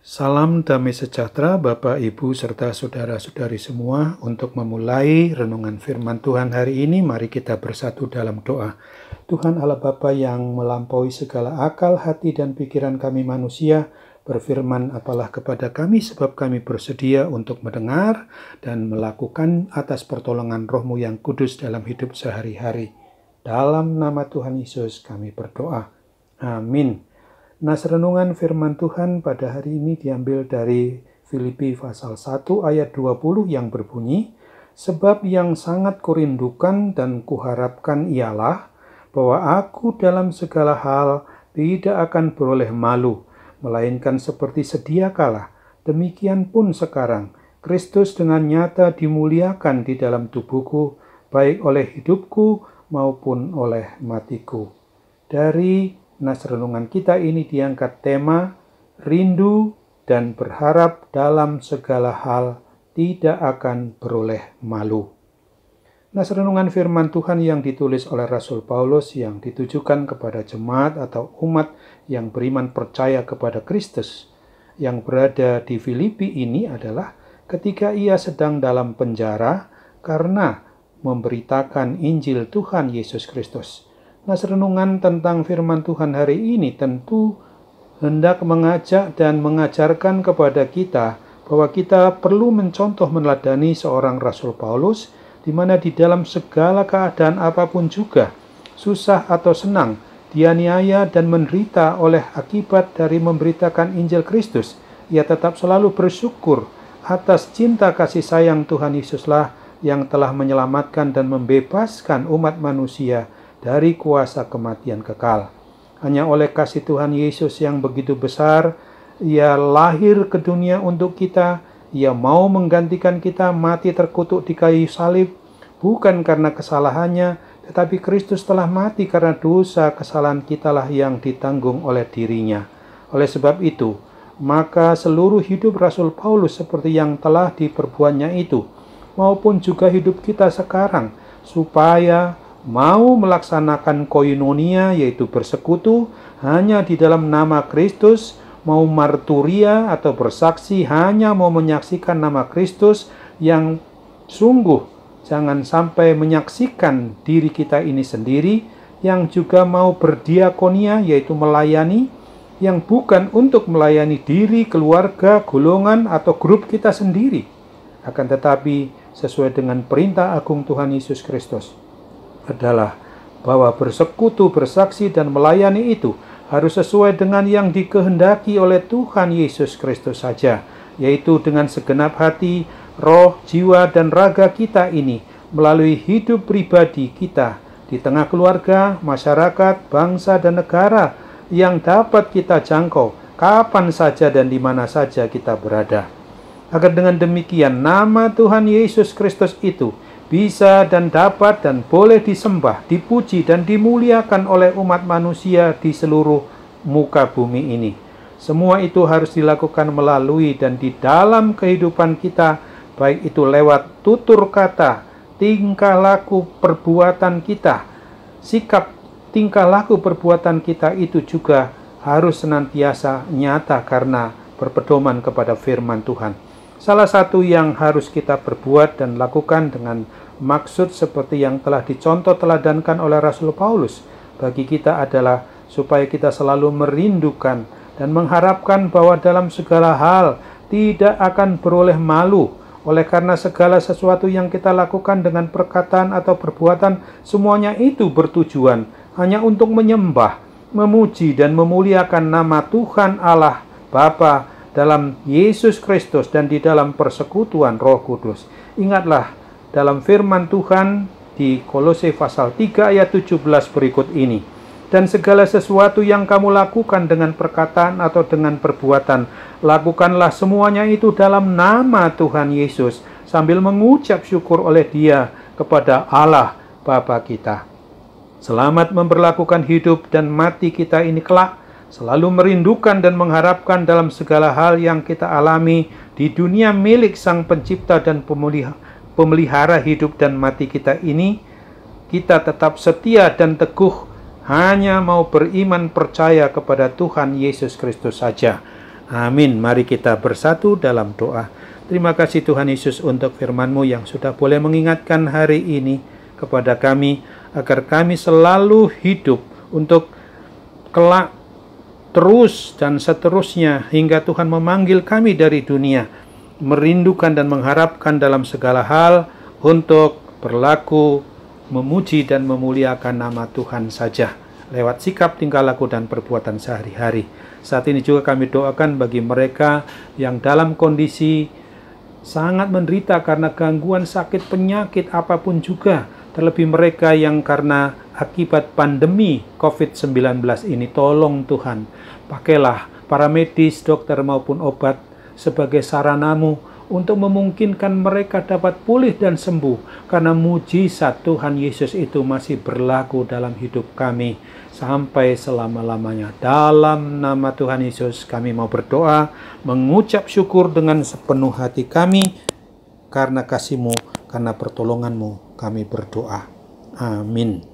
Salam damai sejahtera Bapak, Ibu, serta saudara-saudari semua. Untuk memulai renungan firman Tuhan hari ini, mari kita bersatu dalam doa. Tuhan Allah Bapa yang melampaui segala akal, hati, dan pikiran kami manusia, berfirman apalah kepada kami sebab kami bersedia untuk mendengar dan melakukan atas pertolongan Roh-Mu yang kudus dalam hidup sehari-hari. Dalam nama Tuhan Yesus kami berdoa. Amin. Nas renungan firman Tuhan pada hari ini diambil dari Filipi pasal 1 ayat 20 yang berbunyi, sebab yang sangat kurindukan dan kuharapkan ialah bahwa aku dalam segala hal tidak akan beroleh malu, melainkan seperti sedia kala, demikian pun sekarang, Kristus dengan nyata dimuliakan di dalam tubuhku, baik oleh hidupku maupun oleh matiku. Dari nas renungan kita ini diangkat tema rindu dan berharap dalam segala hal tidak akan beroleh malu. Nas renungan firman Tuhan yang ditulis oleh Rasul Paulus yang ditujukan kepada jemaat atau umat yang beriman percaya kepada Kristus yang berada di Filipi ini adalah ketika ia sedang dalam penjara karena memberitakan Injil Tuhan Yesus Kristus. Nas renungan tentang firman Tuhan hari ini tentu hendak mengajak dan mengajarkan kepada kita bahwa kita perlu mencontoh meneladani seorang Rasul Paulus, di mana di dalam segala keadaan apapun juga, susah atau senang, dianiaya dan menderita oleh akibat dari memberitakan Injil Kristus, ia tetap selalu bersyukur atas cinta kasih sayang Tuhan Yesuslah yang telah menyelamatkan dan membebaskan umat manusia dari kuasa kematian kekal. Hanya oleh kasih Tuhan Yesus yang begitu besar, ia lahir ke dunia untuk kita, ia mau menggantikan kita mati terkutuk di kayu salib, bukan karena kesalahannya, tetapi Kristus telah mati karena dosa kesalahan kitalah yang ditanggung oleh dirinya. Oleh sebab itu, maka seluruh hidup Rasul Paulus seperti yang telah diperbuatnya itu, maupun juga hidup kita sekarang, supaya mau melaksanakan koinonia, yaitu bersekutu hanya di dalam nama Kristus, mau marturia atau bersaksi hanya mau menyaksikan nama Kristus, yang sungguh jangan sampai menyaksikan diri kita ini sendiri, yang juga mau berdiakonia, yaitu melayani, yang bukan untuk melayani diri, keluarga, golongan, atau grup kita sendiri, akan tetapi sesuai dengan perintah agung Tuhan Yesus Kristus adalah bahwa bersekutu, bersaksi, dan melayani itu harus sesuai dengan yang dikehendaki oleh Tuhan Yesus Kristus saja, yaitu dengan segenap hati, roh, jiwa, dan raga kita ini, melalui hidup pribadi kita di tengah keluarga, masyarakat, bangsa, dan negara yang dapat kita jangkau kapan saja dan di mana saja kita berada. Agar dengan demikian nama Tuhan Yesus Kristus itu bisa dan dapat dan boleh disembah, dipuji, dan dimuliakan oleh umat manusia di seluruh muka bumi ini. Semua itu harus dilakukan melalui dan di dalam kehidupan kita, baik itu lewat tutur kata, tingkah laku perbuatan kita, sikap tingkah laku perbuatan kita itu juga harus senantiasa nyata karena berpedoman kepada firman Tuhan. Salah satu yang harus kita perbuat dan lakukan dengan maksud seperti yang telah dicontoh teladankan oleh Rasul Paulus bagi kita adalah supaya kita selalu merindukan dan mengharapkan bahwa dalam segala hal tidak akan beroleh malu, oleh karena segala sesuatu yang kita lakukan dengan perkataan atau perbuatan, semuanya itu bertujuan hanya untuk menyembah, memuji, dan memuliakan nama Tuhan Allah Bapa dalam Yesus Kristus dan di dalam persekutuan Roh Kudus. Ingatlah dalam firman Tuhan di Kolose pasal 3 ayat 17 berikut ini. Dan segala sesuatu yang kamu lakukan dengan perkataan atau dengan perbuatan, lakukanlah semuanya itu dalam nama Tuhan Yesus, sambil mengucap syukur oleh Dia kepada Allah Bapa kita. Selamat memperlakukan hidup dan mati kita ini kelak, selalu merindukan dan mengharapkan dalam segala hal yang kita alami di dunia milik Sang Pencipta dan pemelihara hidup dan mati kita ini, kita tetap setia dan teguh hanya mau beriman percaya kepada Tuhan Yesus Kristus saja. Amin. Mari kita bersatu dalam doa. Terima kasih Tuhan Yesus untuk firman-Mu yang sudah boleh mengingatkan hari ini kepada kami, agar kami selalu hidup untuk kelak terus dan seterusnya hingga Tuhan memanggil kami dari dunia, merindukan dan mengharapkan dalam segala hal untuk berlaku, memuji dan memuliakan nama Tuhan saja lewat sikap, tingkah laku dan perbuatan sehari-hari. Saat ini juga kami doakan bagi mereka yang dalam kondisi sangat menderita karena gangguan sakit penyakit apapun juga, terlebih mereka yang karena akibat pandemi COVID-19 ini. Tolong Tuhan, pakailah para medis, dokter maupun obat sebagai sarana-Mu untuk memungkinkan mereka dapat pulih dan sembuh, karena mujizat Tuhan Yesus itu masih berlaku dalam hidup kami sampai selama-lamanya. Dalam nama Tuhan Yesus kami mau berdoa, mengucap syukur dengan sepenuh hati kami, karena kasih-Mu, karena pertolongan-Mu kami berdoa. Amin.